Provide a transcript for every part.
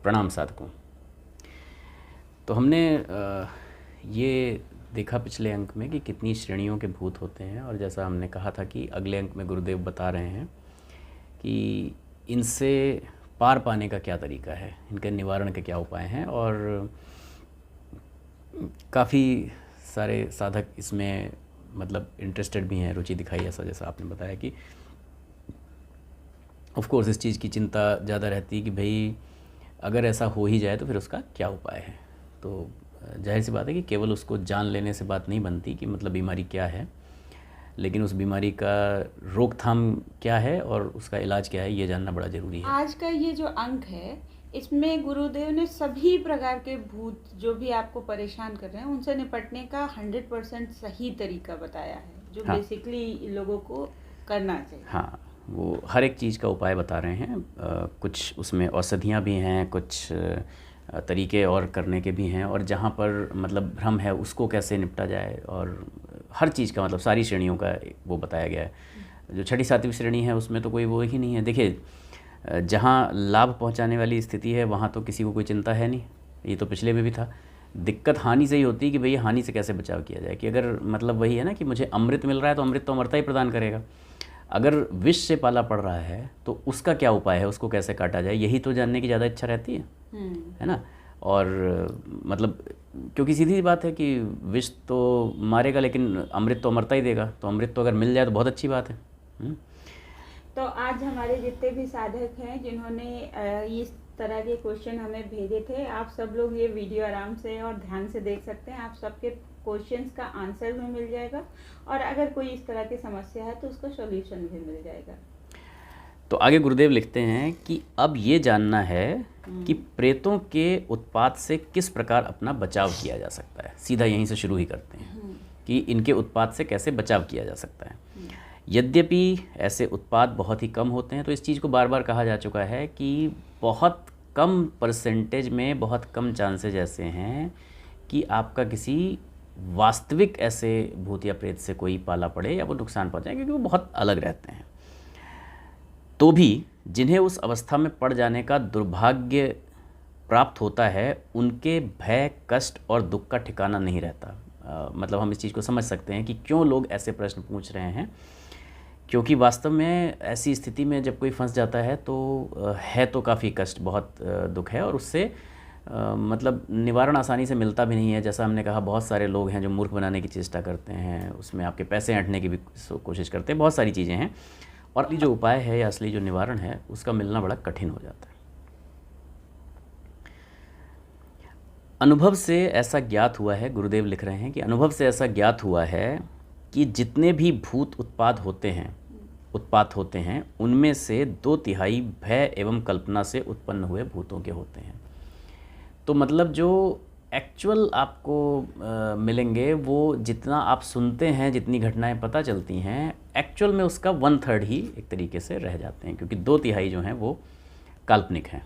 प्रणाम साधकों। तो हमने ये देखा पिछले अंक में कि कितनी श्रेणियों के भूत होते हैं, और जैसा हमने कहा था कि अगले अंक में गुरुदेव बता रहे हैं कि इनसे पार पाने का क्या तरीका है, इनके निवारण के क्या उपाय हैं। और काफ़ी सारे साधक इसमें मतलब इंटरेस्टेड भी हैं, रुचि दिखाई, ऐसा जैसा आपने बताया कि ऑफ कोर्स इस चीज़ की चिंता ज़्यादा रहती है कि भाई अगर ऐसा हो ही जाए तो फिर उसका क्या उपाय है। तो जाहिर सी बात है कि केवल उसको जान लेने से बात नहीं बनती कि मतलब बीमारी क्या है, लेकिन उस बीमारी का रोकथाम क्या है और उसका इलाज क्या है, ये जानना बड़ा ज़रूरी है। आज का ये जो अंक है, इसमें गुरुदेव ने सभी प्रकार के भूत जो भी आपको परेशान कर रहे हैं उनसे निपटने का 100% सही तरीका बताया है, जो हाँ। बेसिकली लोगों को करना चाहिए। हाँ, वो हर एक चीज़ का उपाय बता रहे हैं। कुछ उसमें औषधियाँ भी हैं, कुछ तरीके और करने के भी हैं, और जहाँ पर मतलब भ्रम है उसको कैसे निपटा जाए, और हर चीज़ का मतलब सारी श्रेणियों का वो बताया गया है। जो छठी सातवीं श्रेणी है उसमें तो कोई वो ही नहीं है। देखिए, जहाँ लाभ पहुँचाने वाली स्थिति है वहाँ तो किसी को कोई चिंता है नहीं, ये तो पिछले में भी था। दिक्कत हानि से ही होती है कि भई हानि से कैसे बचाव किया जाए, कि अगर मतलब वही है ना कि मुझे अमृत मिल रहा है तो अमृत तो अमरता ही प्रदान करेगा। अगर विष से पाला पड़ रहा है तो उसका क्या उपाय है, उसको कैसे काटा जाए, यही तो जानने की ज़्यादा इच्छा रहती है ना। और मतलब क्योंकि सीधी सी बात है कि विष तो मारेगा लेकिन अमृत तो अमरता ही देगा, तो अमृत तो अगर मिल जाए तो बहुत अच्छी बात है। तो आज हमारे जितने भी साधक हैं जिन्होंने इस तरह के क्वेश्चन हमें भेजे थे, आप सब लोग ये वीडियो आराम से और ध्यान से देख सकते हैं। आप सबके क्वेश्चंस का आंसर भी मिल जाएगा, और अगर कोई इस तरह की समस्या है तो उसका सॉल्यूशन भी मिल जाएगा। तो आगे गुरुदेव लिखते हैं कि अब ये जानना है कि प्रेतों के उत्पात से किस प्रकार अपना बचाव किया जा सकता है। सीधा यहीं से शुरू ही करते हैं कि इनके उत्पात से कैसे बचाव किया जा सकता है। यद्यपि ऐसे उत्पाद बहुत ही कम होते हैं, तो इस चीज़ को बार बार कहा जा चुका है कि बहुत कम परसेंटेज में बहुत कम चांसेज ऐसे हैं कि आपका किसी वास्तविक ऐसे भूत या प्रेत से कोई पाला पड़े या वो नुकसान पहुंचाए, क्योंकि वो बहुत अलग रहते हैं। तो भी जिन्हें उस अवस्था में पड़ जाने का दुर्भाग्य प्राप्त होता है, उनके भय, कष्ट और दुख का ठिकाना नहीं रहता। मतलब हम इस चीज़ को समझ सकते हैं कि क्यों लोग ऐसे प्रश्न पूछ रहे हैं, क्योंकि वास्तव में ऐसी स्थिति में जब कोई फंस जाता है तो है तो काफ़ी कष्ट, बहुत दुख है, और उससे मतलब निवारण आसानी से मिलता भी नहीं है। जैसा हमने कहा, बहुत सारे लोग हैं जो मूर्ख बनाने की चेष्टा करते हैं, उसमें आपके पैसे ऐंठने की भी कोशिश करते हैं, बहुत सारी चीज़ें हैं, और असली जो उपाय है या असली जो निवारण है उसका मिलना बड़ा कठिन हो जाता है। अनुभव से ऐसा ज्ञात हुआ है, गुरुदेव लिख रहे हैं कि अनुभव से ऐसा ज्ञात हुआ है कि जितने भी भूत उत्पात होते हैं उनमें से 2/3 भय एवं कल्पना से उत्पन्न हुए भूतों के होते हैं। तो मतलब जो एक्चुअल आपको मिलेंगे, वो जितना आप सुनते हैं, जितनी घटनाएं पता चलती हैं, एक्चुअल में उसका 1/3 ही एक तरीके से रह जाते हैं, क्योंकि 2/3 जो हैं वो काल्पनिक हैं।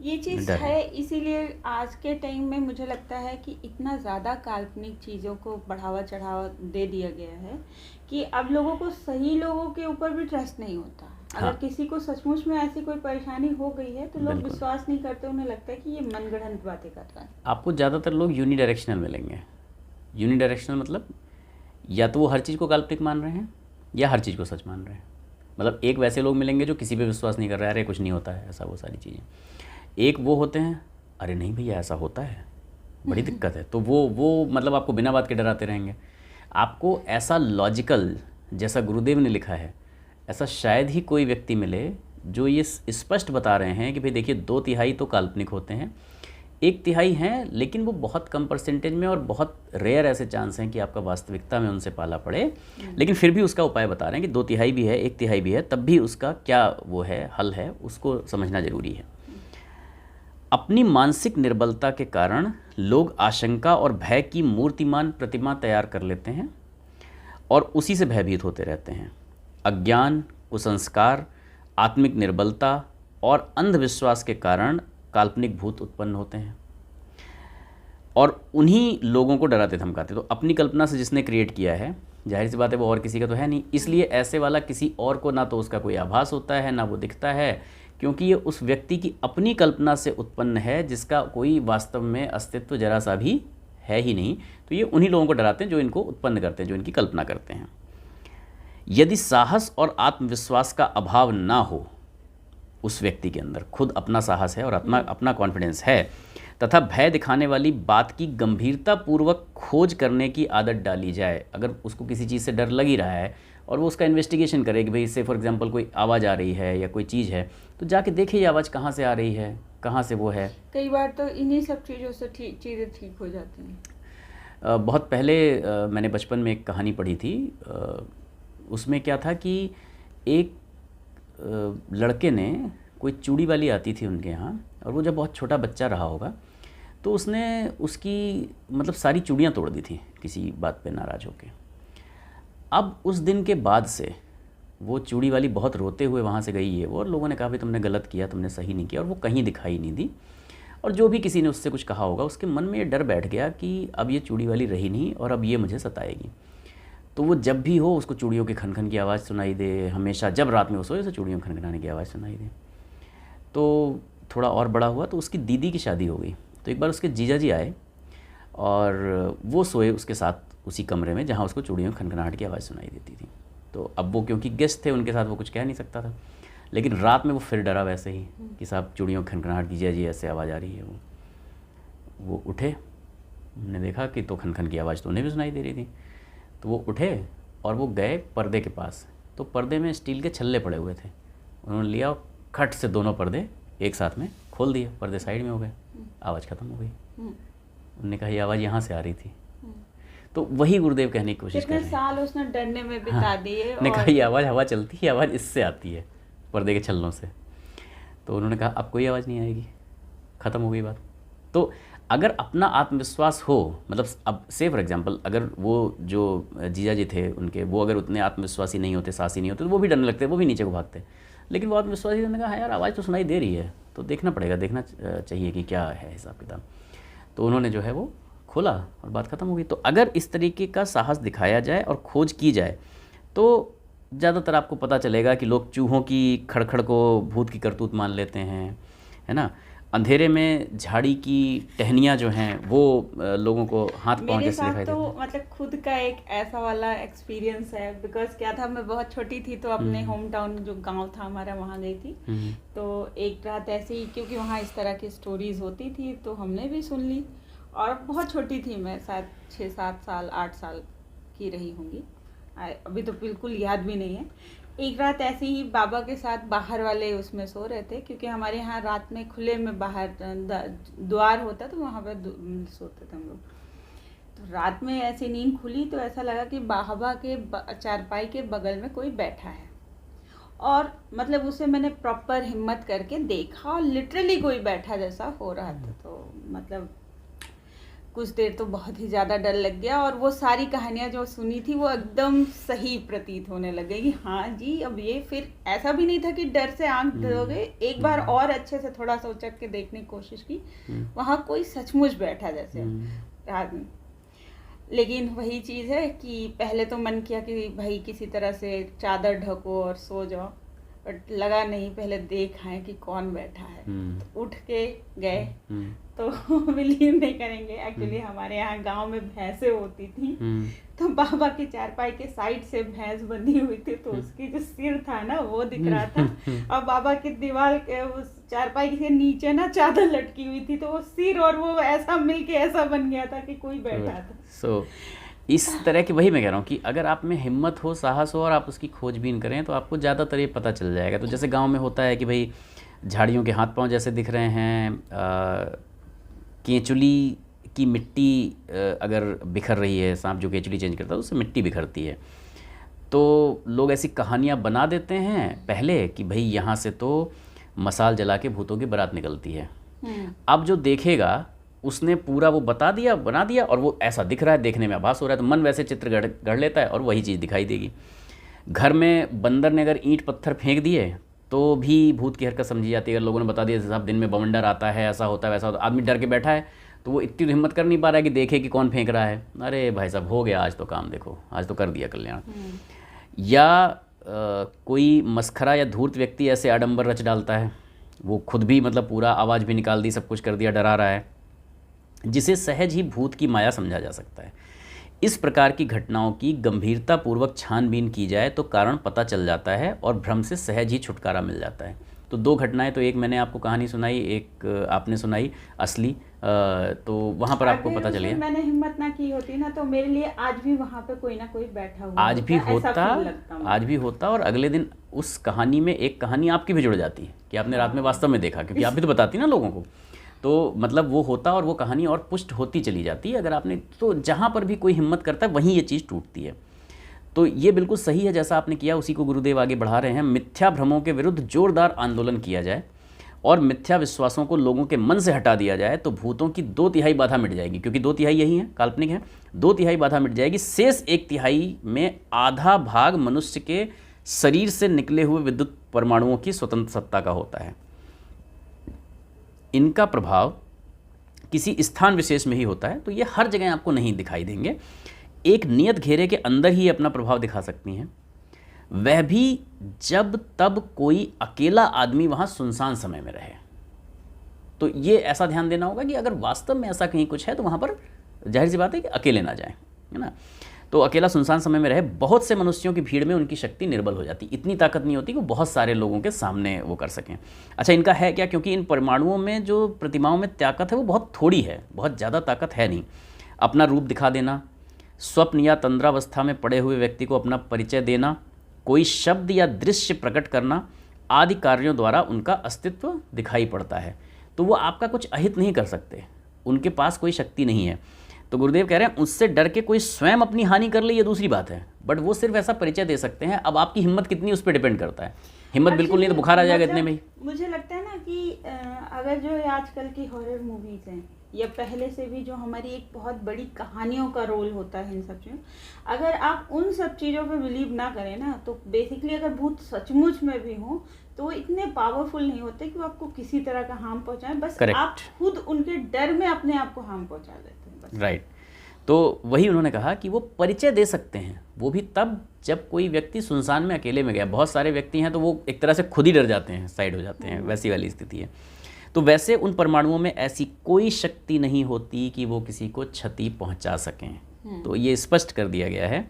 ये चीज़ है, इसीलिए आज के टाइम में मुझे लगता है कि इतना ज़्यादा काल्पनिक चीज़ों को बढ़ावा चढ़ावा दे दिया गया है कि अब लोगों को सही लोगों के ऊपर भी ट्रस्ट नहीं होता। हाँ। अगर किसी को सचमुच में ऐसी कोई परेशानी हो गई है तो लोग बिल्कुल। विश्वास नहीं करते, उन्हें लगता है कि ये मनगढ़ंत बातें कर रहा है। आपको ज़्यादातर लोग यूनिडायरेक्शनल मिलेंगे। यूनिडायरेक्शनल मतलब या तो वो हर चीज़ को काल्पनिक मान रहे हैं या हर चीज़ को सच मान रहे हैं। मतलब एक वैसे लोग मिलेंगे जो किसी पे विश्वास नहीं कर रहे हैं, अरे कुछ नहीं होता है ऐसा, वो सारी चीज़ें। एक वो होते हैं, अरे नहीं भैया ऐसा होता है, बड़ी दिक्कत है, तो वो मतलब आपको बिना बात के डराते रहेंगे। आपको ऐसा लॉजिकल, जैसा गुरुदेव ने लिखा है, ऐसा शायद ही कोई व्यक्ति मिले जो ये स्पष्ट बता रहे हैं कि भाई देखिए 2/3 तो काल्पनिक होते हैं, 1/3 हैं लेकिन वो बहुत कम परसेंटेज में, और बहुत रेयर ऐसे चांस हैं कि आपका वास्तविकता में उनसे पाला पड़े, लेकिन फिर भी उसका उपाय बता रहे हैं कि 2/3 भी है, 1/3 भी है, तब भी उसका क्या वो है, हल है, उसको समझना ज़रूरी है। अपनी मानसिक निर्बलता के कारण लोग आशंका और भय की मूर्तिमान प्रतिमा तैयार कर लेते हैं और उसी से भयभीत होते रहते हैं। अज्ञान, कुसंस्कार, आत्मिक निर्बलता और अंधविश्वास के कारण काल्पनिक भूत उत्पन्न होते हैं और उन्हीं लोगों को डराते धमकाते। तो अपनी कल्पना से जिसने क्रिएट किया है, जाहिर सी बात है वो और किसी का तो है नहीं, इसलिए ऐसे वाला किसी और को ना तो उसका कोई आभास होता है, ना वो दिखता है, क्योंकि ये उस व्यक्ति की अपनी कल्पना से उत्पन्न है जिसका कोई वास्तव में अस्तित्व जरा सा भी है ही नहीं। तो ये उन्हीं लोगों को डराते हैं जो इनको उत्पन्न करते हैं, जो इनकी कल्पना करते हैं। यदि साहस और आत्मविश्वास का अभाव ना हो उस व्यक्ति के अंदर, खुद अपना साहस है और अपना कॉन्फिडेंस है, तथा भय दिखाने वाली बात की गंभीरतापूर्वक खोज करने की आदत डाली जाए, अगर उसको किसी चीज़ से डर लग ही रहा है और वो उसका इन्वेस्टिगेशन करे कि भाई इससे फॉर एग्जांपल कोई आवाज़ आ रही है या कोई चीज़ है, तो जाके देखे ये आवाज़ कहाँ से आ रही है, कहाँ से वो है। कई बार तो इन्हीं सब चीज़ों से चीज़ें ठीक हो जाती हैं। बहुत पहले मैंने बचपन में एक कहानी पढ़ी थी। उसमें क्या था कि एक लड़के ने, कोई चूड़ी वाली आती थी उनके यहाँ, और वो जब बहुत छोटा बच्चा रहा होगा तो उसने उसकी मतलब सारी चूड़ियाँ तोड़ दी थी किसी बात पे नाराज़ होके। अब उस दिन के बाद से वो चूड़ी वाली बहुत रोते हुए वहाँ से गई है वो, और लोगों ने कहा भाई तुमने गलत किया, तुमने सही नहीं किया, और वो कहीं दिखाई नहीं दी। और जो भी किसी ने उससे कुछ कहा होगा उसके मन में ये डर बैठ गया कि अब ये चूड़ी वाली रही नहीं और अब ये मुझे सताएगी। तो वो जब भी हो उसको चूड़ियों के खनखन की आवाज़ सुनाई दे, हमेशा जब रात में वो सोए उसे चूड़ियों खनखनाने की आवाज़ सुनाई दे। तो थोड़ा और बड़ा हुआ तो उसकी दीदी की शादी हो गई, तो एक बार उसके जीजा जी आए और वो सोए उसके साथ उसी कमरे में जहाँ उसको चूड़ियों खनखनाहट की आवाज़ सुनाई देती थी। तो अब वो क्योंकि गेस्ट थे उनके साथ वो कुछ कह नहीं सकता था, लेकिन रात में वो फिर डरा वैसे ही कि साहब चूड़ियों खनखनाहट जीजा जी ऐसे आवाज़ आ रही है। वो उठे, उन्होंने देखा कि तो खनखन की आवाज़ तो उन्हें भी सुनाई दे रही थी। तो वो उठे और वो गए पर्दे के पास, तो पर्दे में स्टील के छल्ले पड़े हुए थे, उन्होंने लिया और खट से दोनों पर्दे एक साथ में खोल दिए, पर्दे साइड में हो गए, आवाज़ ख़त्म हो गई। उन्होंने कहा ये आवाज़ यहाँ से आ रही थी। तो वही गुरुदेव कहने की कोशिश कर रहे हैं। कितने साल उसने डरने में बिता दिए। ने कहा ये आवाज़ हवा चलती है, आवाज़ इससे आती है, पर्दे के छल्लों से। तो उन्होंने कहा अब कोई आवाज़ नहीं आएगी, ख़त्म हो गई बात। तो अगर अपना आत्मविश्वास हो, मतलब अब से फॉर एग्जांपल अगर वो जो जीजा जी थे उनके, वो अगर उतने आत्मविश्वासी नहीं होते, साहसी नहीं होते, तो वो भी डरने लगते, वो भी नीचे को भागते। लेकिन वो आत्मविश्वासी ने कहा यार आवाज़ तो सुनाई दे रही है, तो देखना पड़ेगा, देखना चाहिए कि क्या है हिसाब किताब। तो उन्होंने जो है वो खोला और बात ख़त्म हो गई। तो अगर इस तरीके का साहस दिखाया जाए और खोज की जाए तो ज़्यादातर आपको पता चलेगा कि लोग चूहों की खड़खड़ को भूत की करतूत मान लेते हैं, है ना। अंधेरे में झाड़ी की टहनियाँ जो हैं वो लोगों को हाथ पांव जैसे दिखाई देते हैं। तो मतलब खुद का एक ऐसा वाला एक्सपीरियंस है, बिकॉज क्या था, मैं बहुत छोटी थी तो अपने होम टाउन जो गांव था हमारा वहाँ गई थी। तो एक रात ऐसे ही, क्योंकि वहाँ इस तरह की स्टोरीज होती थी तो हमने भी सुन ली, और बहुत छोटी थी मैं, शायद 6-7 साल 8 साल की रही होंगी, अभी तो बिल्कुल याद भी नहीं है। एक रात ऐसे ही बाबा के साथ बाहर वाले उसमें सो रहे थे, क्योंकि हमारे यहाँ रात में खुले में बाहर द्वार होता तो वहाँ पर सोते थे हम लोग। तो रात में ऐसी नींद खुली तो ऐसा लगा कि बाबा के चारपाई के बगल में कोई बैठा है, और मतलब उसे मैंने प्रॉपर हिम्मत करके देखा और लिटरली कोई बैठा जैसा हो रहा था। तो मतलब कुछ देर तो बहुत ही ज़्यादा डर लग गया, और वो सारी कहानियाँ जो सुनी थी वो एकदम सही प्रतीत होने लगे कि हाँ जी अब ये, फिर ऐसा भी नहीं था कि डर से आंख धो गए। एक बार और अच्छे से थोड़ा सा उचक के देखने की कोशिश की, वहाँ कोई सचमुच बैठा जैसे रात में। लेकिन वही चीज़ है कि पहले तो मन किया कि भाई किसी तरह से चादर ढको और सो जाओ, बट लगा नहीं, पहले देख आए कि कौन बैठा है। तो उठ के गए तो बिलीव नहीं करेंगे, एक्चुअली हमारे यहाँ गांव में भैंसें होती थी, तो बाबा की चारपाई के साइड से भैंस बंधी हुई थी, तो उसकी जो सिर था ना वो दिख रहा था, और बाबा की दीवार के उस चारपाई के नीचे ना चादर लटकी हुई थी, तो वो सिर और वो ऐसा मिलके ऐसा बन गया था कि कोई बैठा था। इस तरह की, वही मैं कह रहा हूँ कि अगर आप में हिम्मत हो, साहस हो और आप उसकी खोजबीन करें तो आपको ज़्यादातर ये पता चल जाएगा। तो जैसे गांव में होता है कि भाई झाड़ियों के हाथ पांव जैसे दिख रहे हैं, केंचुली की मिट्टी अगर बिखर रही है, सांप जो केंचुली चेंज करता है उससे मिट्टी बिखरती है, तो लोग ऐसी कहानियाँ बना देते हैं पहले कि भाई यहाँ से तो मसाल जला के भूतों की बारात निकलती है। अब जो देखेगा उसने पूरा वो बना दिया और वो ऐसा दिख रहा है, देखने में आभास हो रहा है, तो मन वैसे चित्र गढ़ लेता है और वही चीज़ दिखाई देगी। घर में बंदर ने अगर ईंट पत्थर फेंक दिए तो भी भूत की हरकत समझी जाती है। अगर लोगों ने बता दिया साहब दिन में बवंडर आता है, ऐसा होता है वैसा होता है, आदमी डर के बैठा है तो वो इतनी हिम्मत कर नहीं पा रहा है कि देखे कि कौन फेंक रहा है। अरे भाई साहब हो गया, आज तो काम देखो, आज तो कर दिया कल्याण। या कोई मस्खरा या धूर्त व्यक्ति ऐसे आडंबर रच डालता है वो खुद भी मतलब पूरा आवाज़ भी निकाल दी, सब कुछ कर दिया, डरा रहा है, जिसे सहज ही भूत की माया समझा जा सकता है। इस प्रकार की घटनाओं की गंभीरतापूर्वक छानबीन की जाए तो कारण पता चल जाता है और भ्रम से सहज ही छुटकारा मिल जाता है। तो दो घटनाएं, तो एक मैंने आपको कहानी सुनाई, एक आपने सुनाई असली, तो वहाँ पर आपको पता चल गया। मैंने हिम्मत ना की होती ना तो मेरे लिए आज भी वहाँ पे कोई ना कोई बैठा हुआ आज भी होता और अगले दिन उस कहानी में एक कहानी आपकी भी जुड़ जाती है कि आपने रात में वास्तव में देखा, क्योंकि आप भी तो बताती ना लोगों को, तो मतलब वो होता और वो कहानी और पुष्ट होती चली जाती है। अगर आपने, तो जहाँ पर भी कोई हिम्मत करता है वहीं ये चीज़ टूटती है। तो ये बिल्कुल सही है जैसा आपने किया, उसी को गुरुदेव आगे बढ़ा रहे हैं। मिथ्या भ्रमों के विरुद्ध जोरदार आंदोलन किया जाए और मिथ्या विश्वासों को लोगों के मन से हटा दिया जाए तो भूतों की 2/3 बाधा मिट जाएगी, क्योंकि 2/3 यही है, काल्पनिक है। 2/3 बाधा मिट जाएगी, शेष 1/3 में आधा भाग मनुष्य के शरीर से निकले हुए विद्युत परमाणुओं की स्वतंत्र सत्ता का होता है। इनका प्रभाव किसी स्थान विशेष में ही होता है, तो ये हर जगह आपको नहीं दिखाई देंगे। एक नियत घेरे के अंदर ही अपना प्रभाव दिखा सकती हैं, वह भी जब तब कोई अकेला आदमी वहाँ सुनसान समय में रहे। तो ये ऐसा ध्यान देना होगा कि अगर वास्तव में ऐसा कहीं कुछ है तो वहाँ पर जाहिर सी बात है कि अकेले ना जाएं, है ना। तो अकेला सुनसान समय में रहे, बहुत से मनुष्यों की भीड़ में उनकी शक्ति निर्बल हो जाती, इतनी ताकत नहीं होती कि वो बहुत सारे लोगों के सामने वो कर सकें। अच्छा, इनका है क्या, क्योंकि इन परमाणुओं में जो प्रतिमाओं में ताकत है वो बहुत थोड़ी है, बहुत ज़्यादा ताकत है नहीं। अपना रूप दिखा देना, स्वप्न या तंद्रावस्था में पड़े हुए व्यक्ति को अपना परिचय देना, कोई शब्द या दृश्य प्रकट करना आदि कार्यों द्वारा उनका अस्तित्व दिखाई पड़ता है। तो वो आपका कुछ अहित नहीं कर सकते, उनके पास कोई शक्ति नहीं है। तो गुरुदेव कह रहे हैं उससे डर के कोई स्वयं अपनी हानि कर ले ये दूसरी बात है, बट वो सिर्फ ऐसा परिचय दे सकते हैं। अब आपकी हिम्मत कितनी उस पर डिपेंड करता है। हिम्मत बिल्कुल नहीं तो बुखार आ जाएगा इतने में ही। मुझे लगता है ना कि अगर जो आजकल की हॉरर मूवीज हैं या पहले से भी जो हमारी एक बहुत बड़ी कहानियों का रोल होता है इन सब चीज़ों, अगर आप उन सब चीज़ों पे बिलीव ना करें ना, तो बेसिकली अगर भूत सचमुच में भी हो तो वो इतने पावरफुल नहीं होते कि वो आपको किसी तरह का हार्म पहुंचाएं। बस Correct. आप खुद उनके डर में अपने आप को हार्म पहुंचा देते हैं, बस। राइट। तो वही उन्होंने कहा कि वो परिचय दे सकते हैं, वो भी तब जब कोई व्यक्ति सुनसान में अकेले में गया। बहुत सारे व्यक्ति हैं तो वो एक तरह से खुद ही डर जाते हैं, साइड हो जाते हैं, वैसी वाली स्थिति है। तो वैसे उन परमाणुओं में ऐसी कोई शक्ति नहीं होती कि वो किसी को क्षति पहुंचा सकें। तो ये स्पष्ट कर दिया गया है।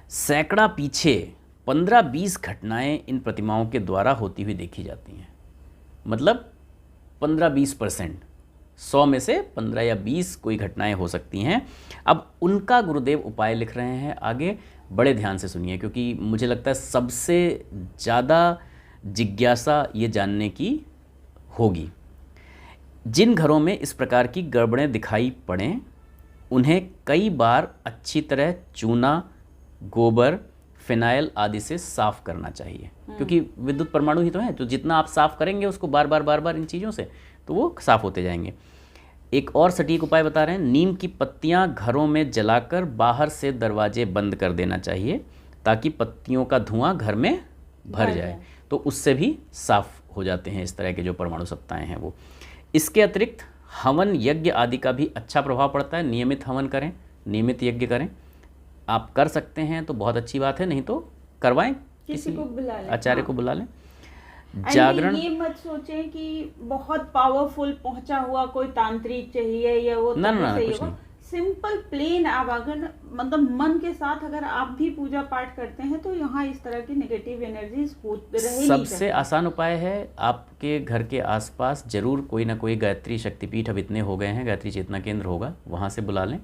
सैकड़ा पीछे 15-20 घटनाएं इन प्रतिमाओं के द्वारा होती हुई देखी जाती हैं। मतलब 15-20%, 100 में से 15 या 20 कोई घटनाएं हो सकती हैं। अब उनका गुरुदेव उपाय लिख रहे हैं आगे, बड़े ध्यान से सुनिए, क्योंकि मुझे लगता है सबसे ज़्यादा जिज्ञासा ये जानने की होगी। जिन घरों में इस प्रकार की गड़बड़ें दिखाई पड़ें उन्हें कई बार अच्छी तरह चूना, गोबर, फिनाइल आदि से साफ़ करना चाहिए, क्योंकि विद्युत परमाणु ही तो हैं। तो जितना आप साफ़ करेंगे उसको बार बार इन चीज़ों से, तो वो साफ़ होते जाएंगे। एक और सटीक उपाय बता रहे हैं, नीम की पत्तियां घरों में जलाकर बाहर से दरवाजे बंद कर देना चाहिए ताकि पत्तियों का धुआं घर में भर जाए, तो उससे भी साफ़ हो जाते हैं इस तरह के जो परमाणु सत्ताएँ हैं वो। इसके अतिरिक्त हवन यज्ञ आदि का भी अच्छा प्रभाव पड़ता है। नियमित हवन करें, नियमित यज्ञ करें। आप कर सकते हैं तो बहुत अच्छी बात है, नहीं तो करवाएं, किसी को बुला लें, आचार्य को बुला लें। जागरण, ये मत सोचें कि बहुत पावरफुल पहुंचा हुआ कोई तांत्रिक चाहिए या वो ना कुछ नहीं। सिंपल प्लेन आप अगर मतलब मन के साथ अगर आप भी पूजा पाठ करते हैं तो यहाँ इस तरह की नेगेटिव एनर्जीज रहेगी। सबसे आसान उपाय है, आपके घर के आसपास जरूर कोई ना कोई गायत्री शक्तिपीठ, अब इतने हो गए हैं, गायत्री चेतना केंद्र होगा, वहाँ से बुला लें।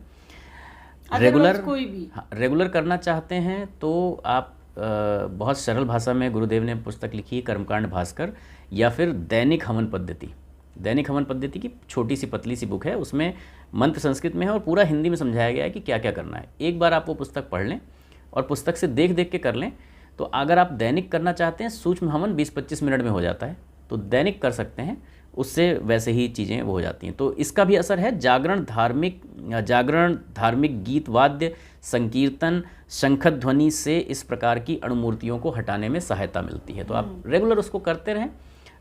रेगुलर कोई भी रेगुलर करना चाहते हैं तो आप बहुत सरल भाषा में गुरुदेव ने पुस्तक लिखी है कर्मकांड भास्कर, या फिर दैनिक हवन पद्धति। दैनिक हवन पद्धति की छोटी सी पतली सी बुक है, उसमें मंत्र संस्कृत में है और पूरा हिंदी में समझाया गया है कि क्या क्या करना है। एक बार आप वो पुस्तक पढ़ लें और पुस्तक से देख देख के कर लें, तो अगर आप दैनिक करना चाहते हैं, सूक्ष्म हवन 20-25 मिनट में हो जाता है, तो दैनिक कर सकते हैं, उससे वैसे ही चीज़ें वो हो जाती हैं। तो इसका भी असर है। जागरण, धार्मिक गीत, वाद्य, संकीर्तन, शंखध्वनि ध्वनि से इस प्रकार की अणुमूर्तियों को हटाने में सहायता मिलती है। तो आप रेगुलर उसको करते रहें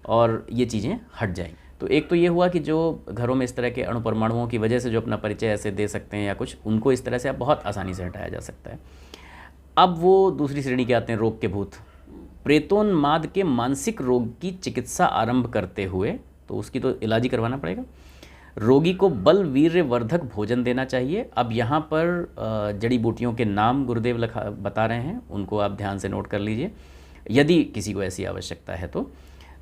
और ये चीज़ें हट जाएंगी। तो एक तो ये हुआ कि जो घरों में इस तरह के अणुपरमाणुओं की वजह से जो अपना परिचय ऐसे दे सकते हैं या कुछ, उनको इस तरह से आप बहुत आसानी से हटाया जा सकता है। अब वो दूसरी श्रेणी के आते हैं, रोग के भूत। प्रेतोन्माद के मानसिक रोग की चिकित्सा आरंभ करते हुए, तो उसकी तो इलाज ही करवाना पड़ेगा, रोगी को बल वीर्य वर्धक भोजन देना चाहिए। अब यहाँ पर जड़ी बूटियों के नाम गुरुदेव बता रहे हैं, उनको आप ध्यान से नोट कर लीजिए यदि किसी को ऐसी आवश्यकता है तो।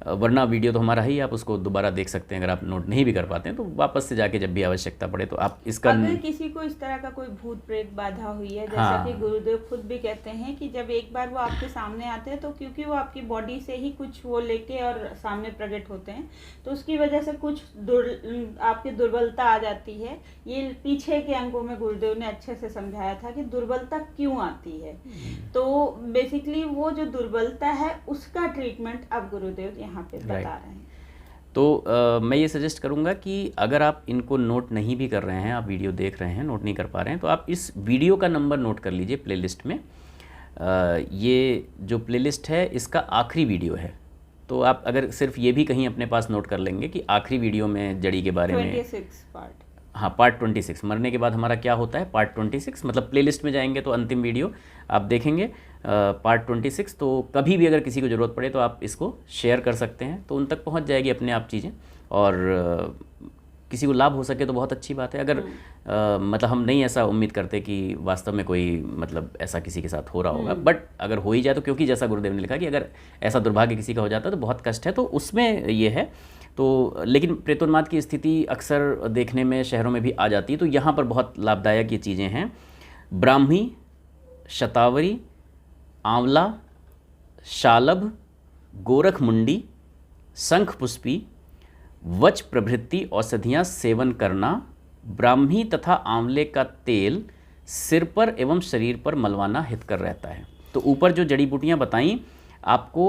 वरना वीडियो तो हमारा ही, आप उसको दोबारा देख सकते हैं। अगर आप नोट नहीं भी कर पाते हैं तो वापस से जाके जब भी आवश्यकता पड़े तो आप इसका। अगर किसी को इस तरह का कोई भूत प्रेत बाधा हुई है, जैसा हाँ। कि गुरुदेव खुद भी कहते हैं कि जब एक बार वो आपके सामने आते हैं तो क्योंकि वो आपकी बॉडी से ही कुछ वो लेके और सामने प्रकट होते हैं, तो उसकी वजह से कुछ आपकी दुर्बलता आ जाती है। ये पीछे के अंगों में गुरुदेव ने अच्छे से समझाया था कि दुर्बलता क्यों आती है। तो बेसिकली वो जो दुर्बलता है उसका ट्रीटमेंट अब गुरुदेव यहाँ पे बता रहे हैं। तो मैं ये सजेस्ट करूँगा कि अगर आप इनको नोट नहीं भी कर रहे हैं, आप वीडियो देख रहे हैं, नोट नहीं कर पा रहे हैं, तो आप इस वीडियो का नंबर नोट कर लीजिए प्लेलिस्ट में। ये जो प्लेलिस्ट है इसका आखिरी वीडियो है, तो आप अगर सिर्फ ये भी कहीं अपने पास नोट कर लेंगे कि आखिरी वीडियो में जड़ी के बारे में 26 पार्ट, हाँ पार्ट 26, मरने के बाद हमारा क्या होता है, पार्ट 26, मतलब प्लेलिस्ट में जाएंगे तो अंतिम वीडियो आप देखेंगे पार्ट 26। तो कभी भी अगर किसी को ज़रूरत पड़े तो आप इसको शेयर कर सकते हैं, तो उन तक पहुंच जाएगी अपने आप चीज़ें, और किसी को लाभ हो सके तो बहुत अच्छी बात है। अगर मतलब हम नहीं ऐसा उम्मीद करते कि वास्तव में कोई मतलब ऐसा किसी के साथ हो रहा होगा, बट अगर हो ही जाए तो, क्योंकि जैसा गुरुदेव ने लिखा कि अगर ऐसा दुर्भाग्य किसी का हो जाता है तो बहुत कष्ट है, तो उसमें ये है। तो लेकिन प्रेतोन्माद की स्थिति अक्सर देखने में शहरों में भी आ जाती है, तो यहाँ पर बहुत लाभदायक ये चीज़ें हैं। ब्राह्मी, शतावरी, आंवला, शालभ, गोरखमुंडी, शंखपुष्पी, वच प्रभृति औषधियाँ सेवन करना। ब्राह्मी तथा आंवले का तेल सिर पर एवं शरीर पर मलवाना हितकर रहता है। तो ऊपर जो जड़ी बूटियाँ बताई आपको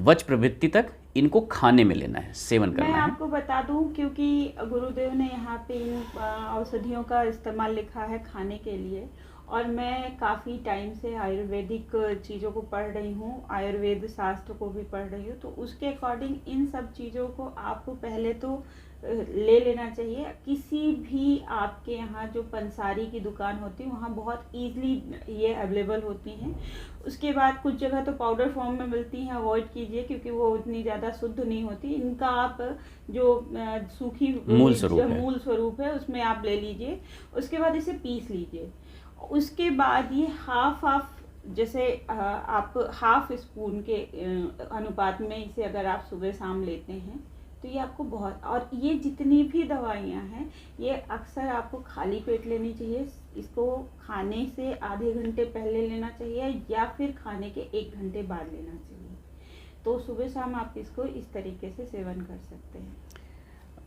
वच प्रवृत्ति तक इनको खाने में लेना है, सेवन करना है। मैं आपको बता दूं, क्योंकि गुरुदेव ने यहाँ पे इन औषधियों का इस्तेमाल लिखा है खाने के लिए, और मैं काफ़ी टाइम से आयुर्वेदिक चीज़ों को पढ़ रही हूँ, आयुर्वेद शास्त्र को भी पढ़ रही हूँ, तो उसके अकॉर्डिंग इन सब चीज़ों को आपको पहले तो ले लेना चाहिए। किसी भी आपके यहाँ जो पंसारी की दुकान होती है वहाँ बहुत ईजिली ये अवेलेबल होती हैं। उसके बाद कुछ जगह तो पाउडर फॉर्म में मिलती हैं, अवॉइड कीजिए क्योंकि वो उतनी ज़्यादा शुद्ध नहीं होती। इनका आप जो सूखी मूल स्वरूप है उसमें आप ले लीजिए। उसके बाद इसे पीस लीजिए। उसके बाद ये हाफ जैसे आप हाफ स्पून के अनुपात में इसे अगर आप सुबह शाम लेते हैं तो ये आपको बहुत, और ये जितनी भी दवाइयाँ हैं ये अक्सर आपको खाली पेट लेनी चाहिए। इसको खाने से आधे घंटे पहले लेना चाहिए या फिर खाने के 1 घंटे बाद लेना चाहिए। तो सुबह शाम आप इसको इस तरीके से सेवन कर सकते हैं।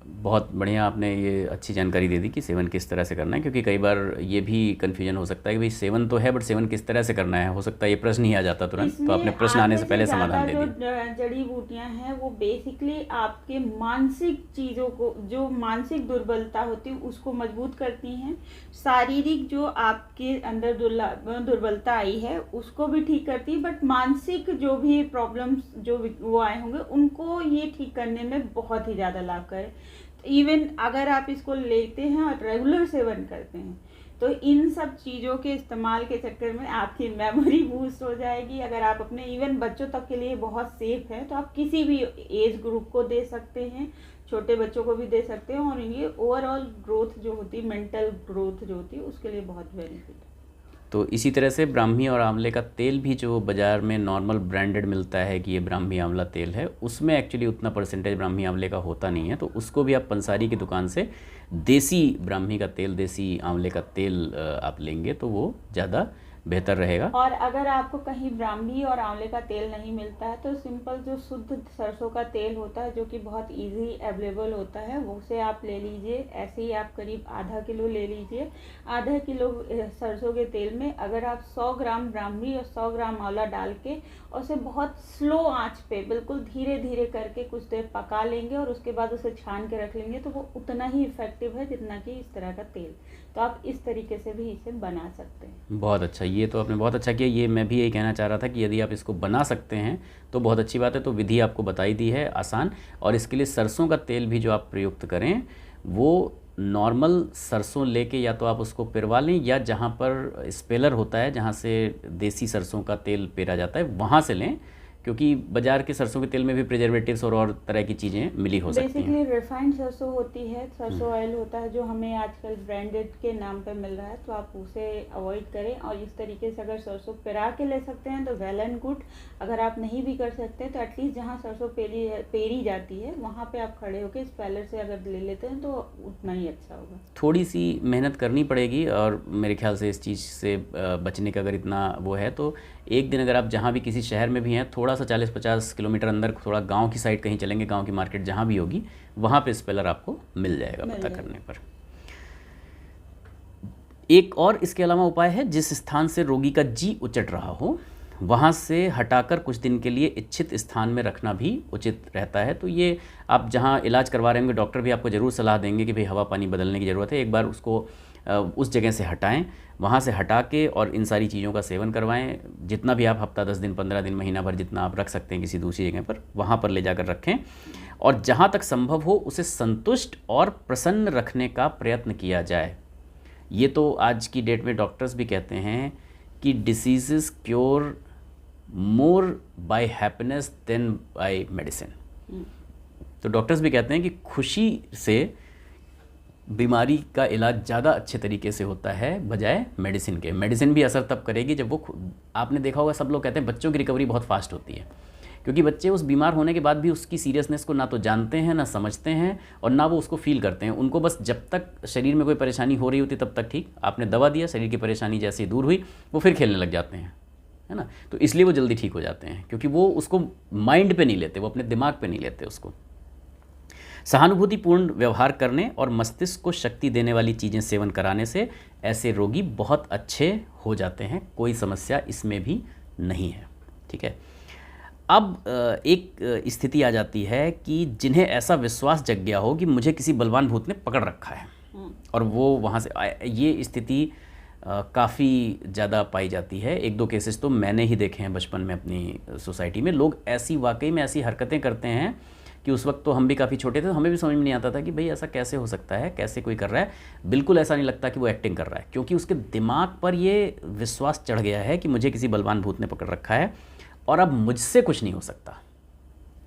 बहुत बढ़िया, आपने ये अच्छी जानकारी दे दी कि सेवन किस तरह से करना है, क्योंकि कई बार ये भी कन्फ्यूजन हो सकता है कि भाई सेवन तो है बट सेवन किस तरह से करना है, हो सकता है ये प्रश्न ही आ जाता तुरंत, तो आपने प्रश्न आने से पहले समाधान दे दिया। जड़ी बूटियां हैं वो बेसिकली आपके मानसिक चीज़ों को, जो मानसिक दुर्बलता होती है उसको मजबूत करती हैं। शारीरिक जो आपके अंदर दुर्बलता आई है उसको भी ठीक करती है, बट मानसिक जो भी प्रॉब्लम्स जो वो आए होंगे उनको ये ठीक करने में बहुत ही ज़्यादा लाभकारी है। इवन अगर आप इसको लेते हैं और रेगुलर सेवन करते हैं तो इन सब चीज़ों के इस्तेमाल के चक्कर में आपकी मेमोरी बूस्ट हो जाएगी। अगर आप अपने इवन बच्चों तक के लिए बहुत सेफ है, तो आप किसी भी एज ग्रुप को दे सकते हैं, छोटे बच्चों को भी दे सकते हैं, और ये ओवरऑल ग्रोथ जो होती है, मेंटल ग्रोथ जो होती है, उसके लिए बहुत बेनिफिट है। तो इसी तरह से ब्राह्मी और आंवले का तेल भी जो बाज़ार में नॉर्मल ब्रांडेड मिलता है कि ये ब्राह्मी आंवला तेल है, उसमें एक्चुअली उतना परसेंटेज ब्राह्मी आंवले का होता नहीं है। तो उसको भी आप पंसारी की दुकान से देसी ब्राह्मी का तेल, देसी आंवले का तेल आप लेंगे तो वो ज़्यादा बेहतर रहेगा। और अगर आपको कहीं ब्राह्मी और आंवले का तेल नहीं मिलता है तो सिंपल जो शुद्ध सरसों का तेल होता है जो कि बहुत इजी अवेलेबल होता है, वो से आप ले लीजिए। ऐसे ही आप करीब आधा किलो ले लीजिए। आधा किलो सरसों के तेल में अगर आप 100 ग्राम ब्राह्मी और 100 ग्राम आंवला डाल के और उसे बहुत स्लो आंच पे बिल्कुल धीरे धीरे करके कुछ देर पका लेंगे और उसके बाद उसे छान के रख लेंगे तो वो उतना ही इफेक्टिव है जितना कि इस तरह का तेल। तो आप इस तरीके से भी इसे बना सकते हैं। बहुत अच्छा, ये तो आपने बहुत अच्छा किया। ये मैं भी यही कहना चाह रहा था कि यदि आप इसको बना सकते हैं तो बहुत अच्छी बात है। तो विधि आपको बताई दी है आसान, और इसके लिए सरसों का तेल भी जो आप प्रयुक्त करें वो नॉर्मल सरसों लेके या तो आप उसको पिरवा लें, या जहाँ पर स्पेलर होता है, जहाँ से देसी सरसों का तेल पेरा जाता है, वहाँ से लें, क्योंकि बाजार के सरसों के तेल में भी प्रिजर्वेटिव्स और तरह की चीज़ें मिली हो सकती हैं। बेसिकली रिफाइंड सरसों होती है, सरसों ऑयल होता है जो हमें आजकल ब्रांडेड के नाम पे मिल रहा है, तो आप उसे अवॉइड करें। और इस तरीके से अगर सरसों पिरा के ले सकते हैं तो वेल एंड गुड। अगर आप नहीं भी कर सकते तो एटलीस्ट जहाँ सरसों पेरी जाती है वहाँ पे आप खड़े होकर स्पेलर से अगर ले लेते हैं तो उतना ही अच्छा होगा। थोड़ी सी मेहनत करनी पड़ेगी, और मेरे ख्याल से इस चीज़ से बचने का अगर इतना वो है तो एक दिन अगर आप जहाँ भी किसी शहर में भी हैं, थोड़ा सा 40-50 किलोमीटर अंदर थोड़ा गांव की साइड कहीं चलेंगे, गांव की मार्केट जहाँ भी होगी, वहाँ पे स्पेलर आपको मिल जाएगा पता करने पर। एक और इसके अलावा उपाय है, जिस स्थान से रोगी का जी उचट रहा हो वहाँ से हटाकर कुछ दिन के लिए इच्छित स्थान में रखना भी उचित रहता है। तो ये आप जहाँ इलाज करवा रहे होंगे, डॉक्टर भी आपको ज़रूर सलाह देंगे कि भाई हवा पानी बदलने की ज़रूरत है, एक बार उसको उस जगह से हटाएं, वहाँ से हटा के और इन सारी चीज़ों का सेवन करवाएं। जितना भी आप हफ्ता 10 दिन 15 दिन महीना भर जितना आप रख सकते हैं किसी दूसरी जगह पर, वहाँ पर ले जाकर रखें, और जहाँ तक संभव हो उसे संतुष्ट और प्रसन्न रखने का प्रयत्न किया जाए। ये तो आज की डेट में डॉक्टर्स भी कहते हैं कि diseases cure more by happiness than by medicine. तो डॉक्टर्स भी कहते हैं कि खुशी से बीमारी का इलाज ज़्यादा अच्छे तरीके से होता है बजाय मेडिसिन के। मेडिसिन भी असर तब करेगी जब वो, आपने देखा होगा सब लोग कहते हैं बच्चों की रिकवरी बहुत फास्ट होती है, क्योंकि बच्चे उस बीमार होने के बाद भी उसकी सीरियसनेस को ना तो जानते हैं, ना समझते हैं, और ना वो उसको फील करते हैं। उनको बस जब तक शरीर में कोई परेशानी हो रही होती तब तक ठीक, आपने दवा दिया, शरीर की परेशानी जैसे ही दूर हुई वो फिर खेलने लग जाते हैं, है ना। तो इसलिए वो जल्दी ठीक हो जाते हैं, क्योंकि वो उसको माइंड पे नहीं लेते, वो अपने दिमाग पे नहीं लेते उसको। सहानुभूतिपूर्ण व्यवहार करने और मस्तिष्क को शक्ति देने वाली चीज़ें सेवन कराने से ऐसे रोगी बहुत अच्छे हो जाते हैं, कोई समस्या इसमें भी नहीं है। ठीक है, अब एक स्थिति आ जाती है कि जिन्हें ऐसा विश्वास जग गया हो कि मुझे किसी बलवान भूत ने पकड़ रखा है, और वो वहाँ से ये स्थिति काफ़ी ज़्यादा पाई जाती है। एक दो केसेस तो मैंने ही देखे हैं बचपन में अपनी सोसाइटी में। लोग ऐसी वाकई में ऐसी हरकतें करते हैं कि उस वक्त तो हम भी काफ़ी छोटे थे, तो हमें भी समझ में नहीं आता था कि भाई ऐसा कैसे हो सकता है, कैसे कोई कर रहा है। बिल्कुल ऐसा नहीं लगता कि वो एक्टिंग कर रहा है, क्योंकि उसके दिमाग पर ये विश्वास चढ़ गया है कि मुझे किसी बलवान भूत ने पकड़ रखा है और अब मुझसे कुछ नहीं हो सकता।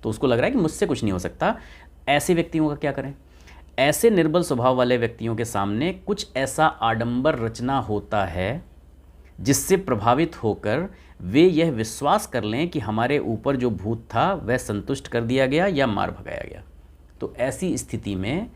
तो उसको लग रहा है कि मुझसे कुछ नहीं हो सकता। ऐसे व्यक्तियों का क्या करें? ऐसे निर्बल स्वभाव वाले व्यक्तियों के सामने कुछ ऐसा आडंबर रचना होता है जिससे प्रभावित होकर वे यह विश्वास कर लें कि हमारे ऊपर जो भूत था वह संतुष्ट कर दिया गया या मार भगाया गया। तो ऐसी स्थिति में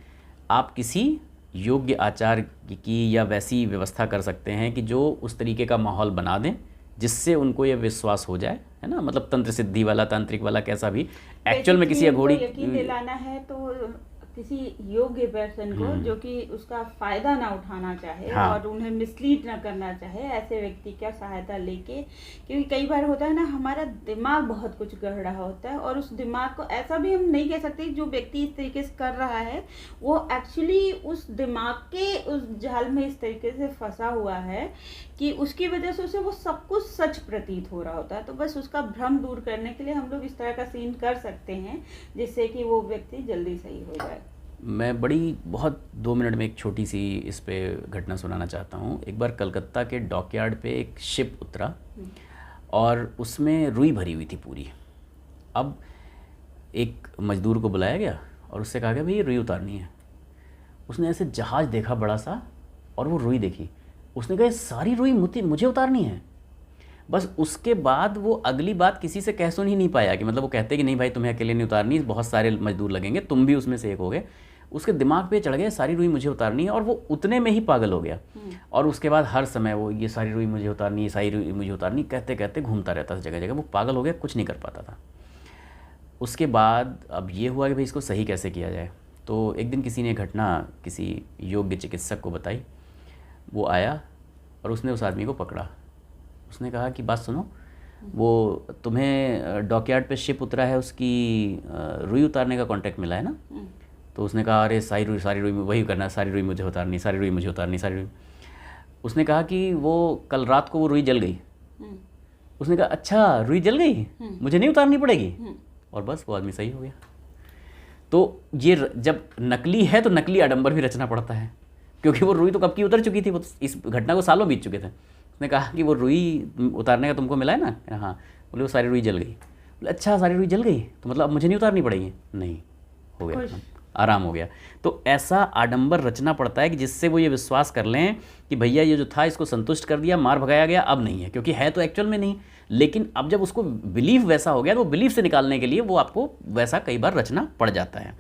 आप किसी योग्य आचार की या वैसी व्यवस्था कर सकते हैं कि जो उस तरीके का माहौल बना दें जिससे उनको यह विश्वास हो जाए, है ना। मतलब तंत्र सिद्धि वाला, तांत्रिक वाला, कैसा भी एक्चुअल में किसी अघोड़ी यकीन दिलाना है तो किसी योग्य पर्सन को जो कि उसका फायदा ना उठाना चाहे, हाँ, और उन्हें मिसलीड ना करना चाहे, ऐसे व्यक्ति का सहायता लेके। क्योंकि कई बार होता है ना, हमारा दिमाग बहुत कुछ गढ़ रहा होता है, और उस दिमाग को ऐसा भी हम नहीं कह सकते जो व्यक्ति इस तरीके से कर रहा है वो एक्चुअली उस दिमाग के उस जाल में इस तरीके से फंसा हुआ है कि उसकी वजह से उसे वो सब कुछ सच प्रतीत हो रहा होता है। तो बस उसका भ्रम दूर करने के लिए हम लोग इस तरह का सीन कर सकते हैं जिससे कि वो व्यक्ति जल्दी सही हो जाए। मैं बहुत 2 मिनट में एक छोटी सी इस पे घटना सुनाना चाहता हूँ। एक बार कलकत्ता के डॉकयार्ड पे एक शिप उतरा और उसमें रुई भरी हुई थी पूरी। अब एक मजदूर को बुलाया गया और उससे कहा गया भाई ये रुई उतारनी है। उसने ऐसे जहाज़ देखा बड़ा सा और वो रुई देखी, उसने कहा सारी रुई मुझे उतारनी है। बस उसके बाद वो अगली बात किसी से कह सुन ही नहीं पाया कि मतलब वो कहते कि नहीं भाई तुम्हें अकेले नहीं उतारनी, बहुत सारे मजदूर लगेंगे, तुम भी उसमें से एक हो गए। उसके दिमाग पे चढ़ गए सारी रुई मुझे उतारनी है, और वो उतने में ही पागल हो गया। और उसके बाद हर समय वो ये सारी रुई मुझे उतारनी, ये सारी रुई मुझे उतारनी कहते कहते घूमता रहता था जगह जगह। वो पागल हो गया, कुछ नहीं कर पाता था। उसके बाद अब ये हुआ कि भाई इसको सही कैसे किया जाए। तो एक दिन किसी ने घटना किसी योग्य चिकित्सक को बताई। वो आया और उसने उस आदमी को पकड़ा। उसने कहा कि बात सुनो, वो तुम्हें डॉकयार्ड पे शिप उतरा है, उसकी रुई उतारने का कॉन्ट्रैक्ट मिला है ना? तो उसने कहा अरे सारी रुई वही करना, सारी रुई मुझे उतारनी, सारी रुई मुझे उतारनी, सारी रुई। उसने कहा कि वो कल रात को वो रुई जल गई। उसने कहा अच्छा रुई जल गई, मुझे नहीं उतारनी पड़ेगी, और बस वो आदमी सही हो गया। तो ये जब नकली है तो नकली आडंबर भी रचना पड़ता है, क्योंकि वो रुई तो कब की उतर चुकी थी, वो इस घटना को सालों बीत चुके थे। उसने कहा कि वो रुई उतारने का तुमको मिला है ना, हाँ। बोले वो सारी रुई जल गई। बोले अच्छा सारी रुई जल गई, तो मतलब अब मुझे नहीं उतारनी पड़ेगी? नहीं, हो गया, आराम हो गया। तो ऐसा आडंबर रचना पड़ता है कि जिससे वो ये विश्वास कर लें कि भैया ये जो था इसको संतुष्ट कर दिया, मार भगाया गया, अब नहीं है, क्योंकि है तो एक्चुअल में नहीं। लेकिन अब जब उसको बिलीफ वैसा हो गया तो वो बिलीफ से निकालने के लिए वो आपको वैसा कई बार रचना पड़ जाता है।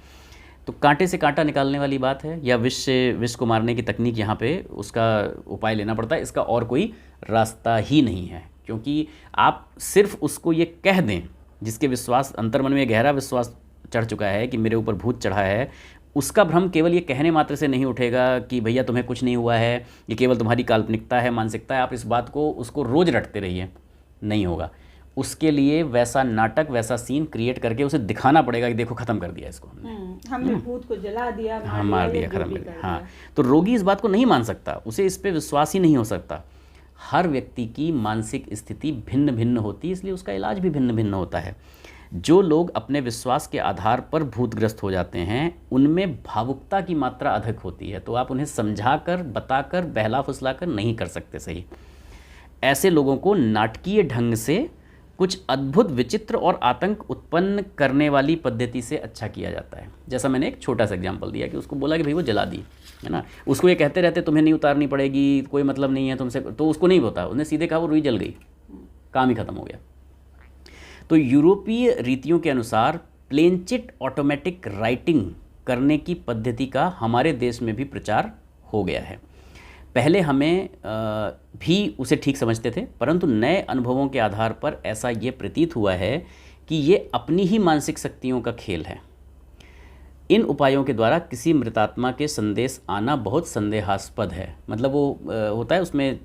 तो कांटे से कांटा निकालने वाली बात है, या विष से विष को मारने की तकनीक यहाँ पे उसका उपाय लेना पड़ता है। इसका और कोई रास्ता ही नहीं है, क्योंकि आप सिर्फ उसको ये कह दें, जिसके विश्वास अंतर्मन में गहरा विश्वास चढ़ चुका है कि मेरे ऊपर भूत चढ़ा है, उसका भ्रम केवल ये कहने मात्र से नहीं उठेगा कि भैया तुम्हें कुछ नहीं हुआ है, ये केवल तुम्हारी काल्पनिकता है, मानसिकता है, आप इस बात को उसको रोज़ रटते रहिए, नहीं होगा। उसके लिए वैसा नाटक, वैसा सीन क्रिएट करके उसे दिखाना पड़ेगा कि देखो ख़त्म कर दिया इसको हमने भूत को जला दिया, मार दिया, ख़त्म कर दिया। हाँ, तो रोगी इस बात को नहीं मान सकता, उसे इस पर विश्वास ही नहीं हो सकता। हर व्यक्ति की मानसिक स्थिति भिन्न भिन्न होती है, इसलिए उसका इलाज भी भिन्न भिन्न होता है। जो लोग अपने विश्वास के आधार पर भूतग्रस्त हो जाते हैं, उनमें भावुकता की मात्रा अधिक होती है, तो आप उन्हें समझाकर, बताकर, बहला फुसलाकर नहीं कर सकते सही। ऐसे लोगों को नाटकीय ढंग से कुछ अद्भुत, विचित्र और आतंक उत्पन्न करने वाली पद्धति से अच्छा किया जाता है। जैसा मैंने एक छोटा सा एग्जांपल दिया कि उसको बोला कि भाई वो जला दी, है ना, उसको ये कहते रहते तुम्हें नहीं उतारनी पड़ेगी, कोई मतलब नहीं है तुमसे, तो उसको नहीं होता, उसने सीधे कहा वो रुई जल गई, काम ही खत्म हो गया। तो यूरोपीय रीतियों के अनुसार प्लेनचिट ऑटोमेटिक राइटिंग करने की पद्धति का हमारे देश में भी प्रचार हो गया है। पहले हमें भी उसे ठीक समझते थे, परंतु नए अनुभवों के आधार पर ऐसा ये प्रतीत हुआ है कि ये अपनी ही मानसिक शक्तियों का खेल है। इन उपायों के द्वारा किसी मृतात्मा के संदेश आना बहुत संदेहास्पद है। मतलब वो होता है उसमें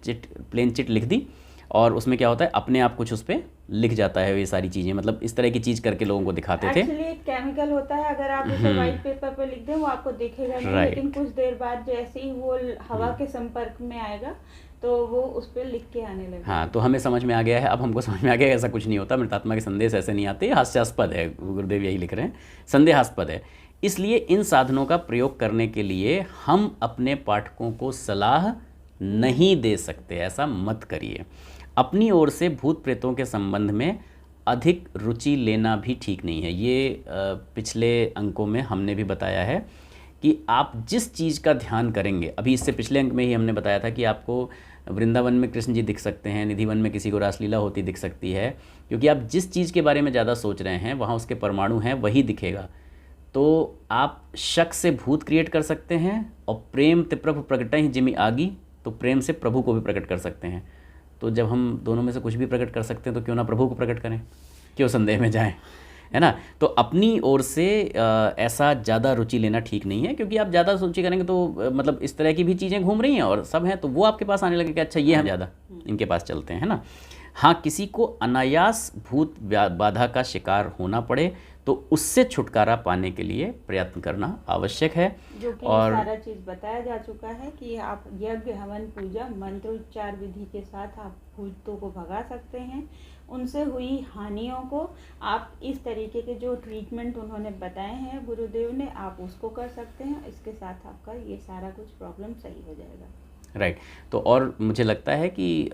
प्लेन चिट लिख दी और उसमें क्या होता है अपने आप कुछ उस पर लिख जाता है, ये सारी चीज़ें, मतलब इस तरह की चीज़ करके लोगों को दिखाते थे। एक्चुअली एक केमिकल होता है, अगर आप उसे व्हाइट पेपर पे लिख दें वो आपको दिखेगा नहीं, लेकिन कुछ देर बाद जैसे ही वो हवा के संपर्क में आएगा तो वो उस पर लिख के आने लगेगा। हाँ, तो हमें समझ में आ गया है, अब हमको समझ में आ गया है ऐसा कुछ नहीं होता, मृतात्मा के संदेश ऐसे नहीं आते, हास्यास्पद है, गुरुदेव यही लिख रहे हैं, संदेहास्पद है। इसलिए इन साधनों का प्रयोग करने के लिए हम अपने पाठकों को सलाह नहीं दे सकते, ऐसा मत करिए। अपनी ओर से भूत प्रेतों के संबंध में अधिक रुचि लेना भी ठीक नहीं है। ये पिछले अंकों में हमने भी बताया है कि आप जिस चीज़ का ध्यान करेंगे, अभी इससे पिछले अंक में ही हमने बताया था कि आपको वृंदावन में कृष्ण जी दिख सकते हैं, निधिवन में किसी को रासलीला होती दिख सकती है, क्योंकि आप जिस चीज़ के बारे में ज़्यादा सोच रहे हैं वहाँ उसके परमाणु हैं, वही दिखेगा। तो आप शक से भूत क्रिएट कर सकते हैं, और प्रेम ते प्रभु प्रकट ही जिमी आगी, तो प्रेम से प्रभु को भी प्रकट कर सकते हैं। तो जब हम दोनों में से कुछ भी प्रकट कर सकते हैं तो क्यों ना प्रभु को प्रकट करें, क्यों संदेह में जाएं, है ना। तो अपनी ओर से ऐसा ज़्यादा रुचि लेना ठीक नहीं है, क्योंकि आप ज़्यादा रुचि करेंगे तो मतलब इस तरह की भी चीज़ें घूम रही हैं और सब हैं, तो वो आपके पास आने लगे कि अच्छा ये हम ज़्यादा इनके पास चलते हैं, है ना। हाँ, किसी को अनायास भूत बाधा का शिकार होना पड़े तो उससे छुटकारा पाने के लिए प्रयत्न करना आवश्यक है। जो कि और सारा चीज़ बताया जा चुका है कि आप यज्ञ, हवन, पूजा, मंत्रोच्चार विधि के साथ आप भूतों को भगा सकते हैं। उनसे हुई हानियों को आप इस तरीके के जो ट्रीटमेंट उन्होंने बताए हैं गुरुदेव ने, आप उसको कर सकते हैं। इसके साथ आपका ये सारा कुछ प्रॉब्लम सही हो जाएगा। राइट। तो और मुझे लगता है कि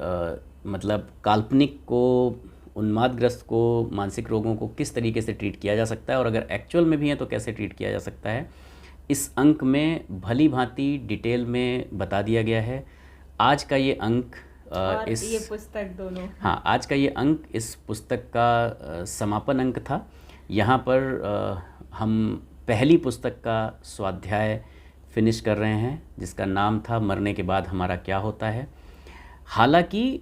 मतलब काल्पनिक को, उन्मादग्रस्त को, मानसिक रोगों को किस तरीके से ट्रीट किया जा सकता है, और अगर एक्चुअल में भी है तो कैसे ट्रीट किया जा सकता है, इस अंक में भली भांति डिटेल में बता दिया गया है। आज का ये अंक और ये पुस्तक दोनों, हाँ, आज का ये अंक इस पुस्तक का समापन अंक था। यहाँ पर हम पहली पुस्तक का स्वाध्याय फिनिश कर रहे हैं, जिसका नाम था मरने के बाद हमारा क्या होता है। हालांकि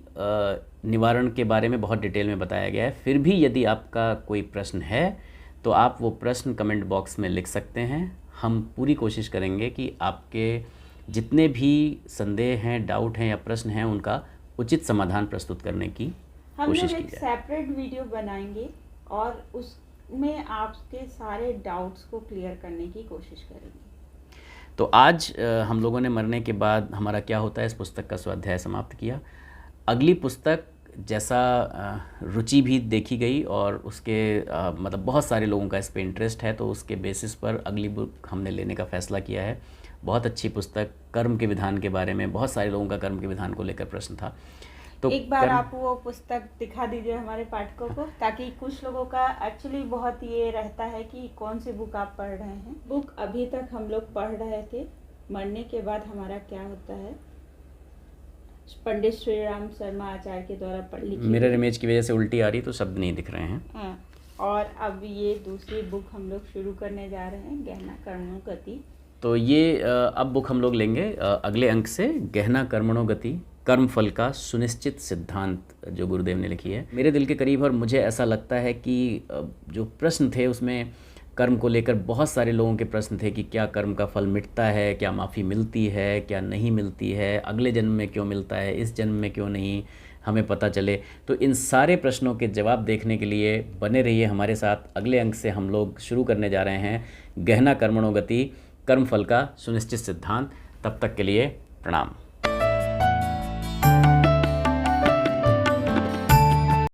निवारण के बारे में बहुत डिटेल में बताया गया है, फिर भी यदि आपका कोई प्रश्न है तो आप वो प्रश्न कमेंट बॉक्स में लिख सकते हैं। हम पूरी कोशिश करेंगे कि आपके जितने भी संदेह हैं, डाउट हैं या प्रश्न हैं, उनका उचित समाधान प्रस्तुत करने की कोशिश की जाए। हम लोग एक सेपरेट वीडियो बनाएंगे और उसमें आपके सारे डाउट्स को क्लियर करने की कोशिश करेंगे। तो आज हम लोगों ने मरने के बाद हमारा क्या होता है इस पुस्तक का स्वाध्याय समाप्त किया। अगली पुस्तक जैसा रुचि भी देखी गई और उसके मतलब बहुत सारे लोगों का इस पे इंटरेस्ट है, तो उसके बेसिस पर अगली बुक हमने लेने का फ़ैसला किया है। बहुत अच्छी पुस्तक, कर्म के विधान के बारे में, बहुत सारे लोगों का कर्म के विधान को लेकर प्रश्न था। तो एक बार आप वो पुस्तक दिखा दीजिए हमारे पाठकों को, ताकि कुछ लोगों का एक्चुअली बहुत ये रहता है कि कौन सी बुक आप पढ़ रहे हैं। बुक अभी तक हम लोग पढ़ रहे थे, मरने के बाद हमारा क्या होता है, पंडित श्री राम शर्मा आचार्य के द्वारा पढ़ लिखी। मिरर इमेज की वजह से उल्टी आ रही तो शब्द नहीं दिख रहे हैं। हाँ, और अब ये दूसरी बुक हम लोग शुरू करने जा रहे हैं, गहना कर्मणो गति। तो ये अब बुक हम लोग लेंगे अगले अंक से, गहना कर्मणो गति, कर्म फल का सुनिश्चित सिद्धांत, जो गुरुदेव ने लिखी है। मेरे दिल के करीब, और मुझे ऐसा लगता है कि जो प्रश्न थे उसमें कर्म को लेकर बहुत सारे लोगों के प्रश्न थे कि क्या कर्म का फल मिटता है, क्या माफ़ी मिलती है, क्या नहीं मिलती है, अगले जन्म में क्यों मिलता है, इस जन्म में क्यों नहीं, हमें पता चले। तो इन सारे प्रश्नों के जवाब देखने के लिए बने रहिए हमारे साथ। अगले अंक से हम लोग शुरू करने जा रहे हैं गहना कर्मणो गति, कर्म फल का सुनिश्चित सिद्धांत। तब तक के लिए प्रणाम।